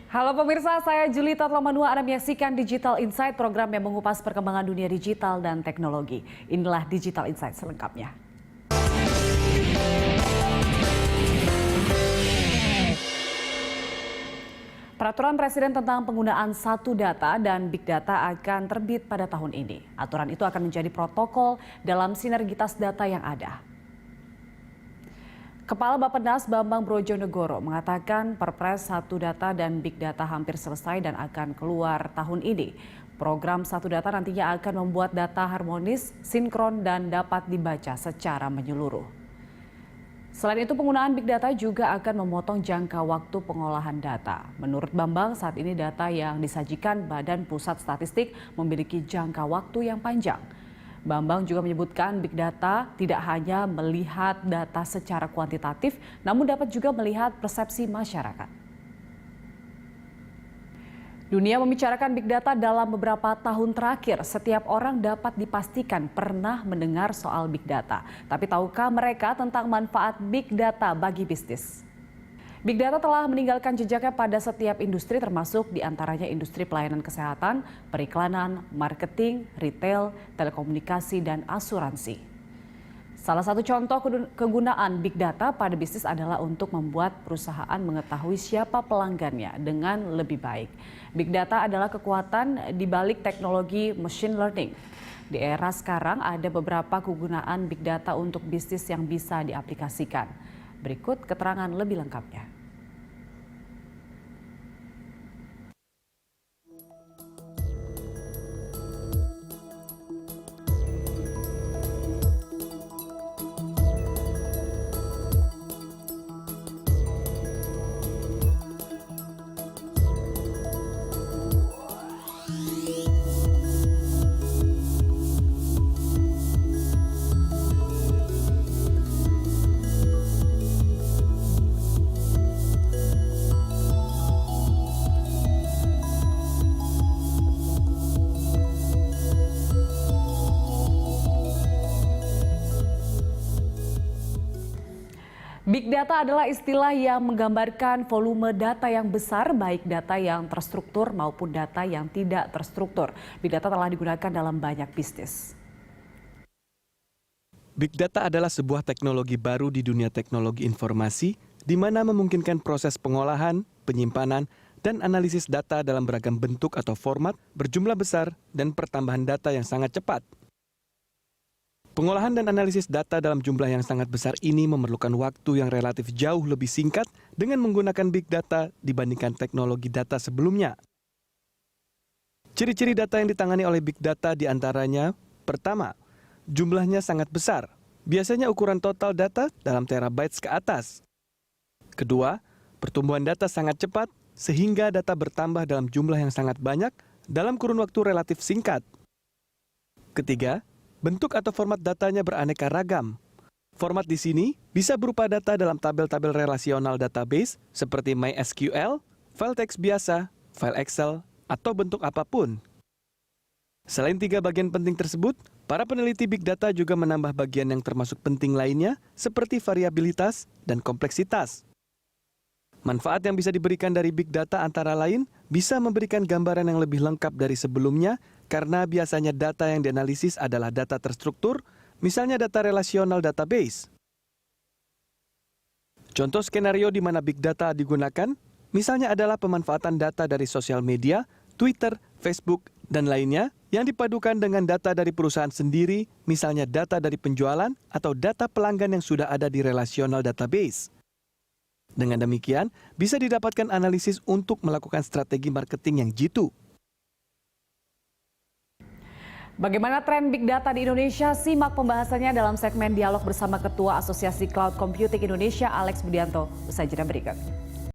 Halo pemirsa, saya Julita Tlamanua. Anda menyaksikan Digital Insight, program yang mengupas perkembangan dunia digital dan teknologi. Inilah Digital Insight selengkapnya. Peraturan Presiden tentang penggunaan satu data dan big data akan terbit pada tahun ini. Aturan itu akan menjadi protokol dalam sinergitas data yang ada. Kepala Bappenas Bambang Brojonegoro mengatakan Perpres Satu Data dan Big Data hampir selesai dan akan keluar tahun ini. Program Satu Data nantinya akan membuat data harmonis, sinkron, dan dapat dibaca secara menyeluruh. Selain itu, penggunaan Big Data juga akan memotong jangka waktu pengolahan data. Menurut Bambang, saat ini data yang disajikan Badan Pusat Statistik memiliki jangka waktu yang panjang. Bambang juga menyebutkan Big Data tidak hanya melihat data secara kuantitatif, namun dapat juga melihat persepsi masyarakat. Dunia membicarakan Big Data dalam beberapa tahun terakhir. Setiap orang dapat dipastikan pernah mendengar soal Big Data. Tapi tahukah mereka tentang manfaat Big Data bagi bisnis? Big Data telah meninggalkan jejaknya pada setiap industri, termasuk diantaranya industri pelayanan kesehatan, periklanan, marketing, retail, telekomunikasi, dan asuransi. Salah satu contoh kegunaan Big Data pada bisnis adalah untuk membuat perusahaan mengetahui siapa pelanggannya dengan lebih baik. Big Data adalah kekuatan di balik teknologi machine learning. Di era sekarang ada beberapa kegunaan Big Data untuk bisnis yang bisa diaplikasikan. Berikut keterangan lebih lengkapnya. Big Data adalah istilah yang menggambarkan volume data yang besar, baik data yang terstruktur maupun data yang tidak terstruktur. Big Data telah digunakan dalam banyak bisnis. Big Data adalah sebuah teknologi baru di dunia teknologi informasi, di mana memungkinkan proses pengolahan, penyimpanan, dan analisis data dalam beragam bentuk atau format berjumlah besar dan pertambahan data yang sangat cepat. Pengolahan dan analisis data dalam jumlah yang sangat besar ini memerlukan waktu yang relatif jauh lebih singkat dengan menggunakan Big Data dibandingkan teknologi data sebelumnya. Ciri-ciri data yang ditangani oleh Big Data diantaranya, pertama, jumlahnya sangat besar, biasanya ukuran total data dalam terabytes ke atas. Kedua, pertumbuhan data sangat cepat sehingga data bertambah dalam jumlah yang sangat banyak dalam kurun waktu relatif singkat. Ketiga, bentuk atau format datanya beraneka ragam. Format di sini bisa berupa data dalam tabel-tabel relasional database seperti MySQL, file teks biasa, file Excel, atau bentuk apapun. Selain tiga bagian penting tersebut, para peneliti Big Data juga menambah bagian yang termasuk penting lainnya seperti variabilitas dan kompleksitas. Manfaat yang bisa diberikan dari Big Data antara lain bisa memberikan gambaran yang lebih lengkap dari sebelumnya karena biasanya data yang dianalisis adalah data terstruktur, misalnya data relasional database. Contoh skenario di mana Big Data digunakan, misalnya adalah pemanfaatan data dari sosial media, Twitter, Facebook, dan lainnya yang dipadukan dengan data dari perusahaan sendiri, misalnya data dari penjualan atau data pelanggan yang sudah ada di relasional database. Dengan demikian, bisa didapatkan analisis untuk melakukan strategi marketing yang jitu. Bagaimana tren Big Data di Indonesia? Simak pembahasannya dalam segmen dialog bersama Ketua Asosiasi Cloud Computing Indonesia, Alex Budianto. Usai jeda berikut.